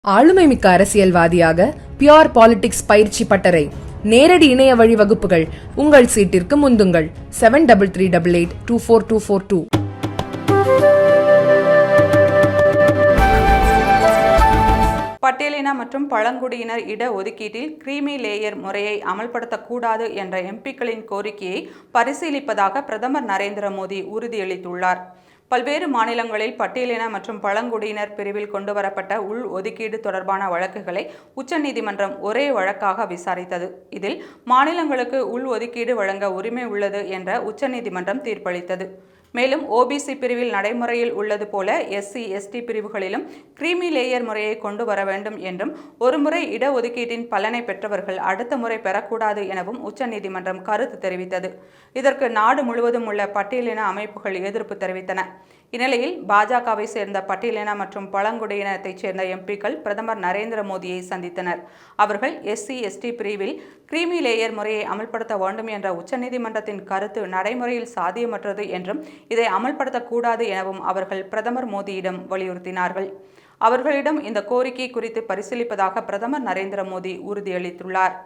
ஆளுமைமிக்க அரசியல்வாதியாக pure politics பயிற்சி பட்டறை நேரடி இணைய வழி வகுப்புகள் உங்கள் சீட்டிற்கு முந்துங்கள் 7338824242. பட்டியலின மற்றும் பழங்குடியினர் இட ஒதுக்கீட்டில் கிரீமி லேயர் முறையை அமல்படுத்தக்கூடாது என்ற எம்பிக்களின் கோரிக்கையை பரிசீலிப்பதாக பிரதமர் நரேந்திர மோடி உறுதியளித்துள்ளார். பல்வேறு மாநிலங்களில் பட்டியலின மற்றும் பழங்குடியினர் பிரிவில் கொண்டுவரப்பட்ட உள் ஒதுக்கீடு தொடர்பான வழக்குகளை உச்சநீதிமன்றம் ஒரே வழக்காக விசாரித்தது. இதில் மாநிலங்களுக்கு உள் ஒதுக்கீடு வழங்க உரிமை உள்ளது என்ற உச்சநீதிமன்றம் தீர்ப்பளித்தது. மேலும் ஓபிசி பிரிவில் நடைமுறையில் உள்ளது போல எஸ்சி எஸ்டி பிரிவுகளிலும் கிரீமி லேயர் முறையை கொண்டு வர வேண்டும் என்றும், ஒருமுறை இடஒதுக்கீட்டின் பலனை பெற்றவர்கள் அடுத்த முறை பெறக்கூடாது எனவும் உச்சநீதிமன்றம் கருத்து தெரிவித்தது. இதற்கு நாடு முழுவதும் உள்ள பட்டியலின அமைப்புகள் எதிர்ப்பு தெரிவித்தன. இந்நிலையில் பாஜகவை சேர்ந்த பட்டியலின மற்றும் பழங்குடியினத்தைச் சேர்ந்த எம்பிக்கள் பிரதமர் நரேந்திர மோடியை சந்தித்தனர். அவர்கள் எஸ்சி எஸ்டி பிரிவில் கிரீமி லேயர் முறையை அமல்படுத்த வேண்டும் என்ற உச்சநீதிமன்றத்தின் கருத்து நடைமுறையில் சாத்தியமற்றது என்றும், இதை அமல்படுத்தக்கூடாது எனவும் அவர்கள் பிரதமர் மோடியிடம் வலியுறுத்தினார்கள். அவர்களிடம் இந்த கோரிக்கை குறித்து பரிசீலிப்பதாக பிரதமர் நரேந்திர மோடி உறுதியளித்துள்ளார்.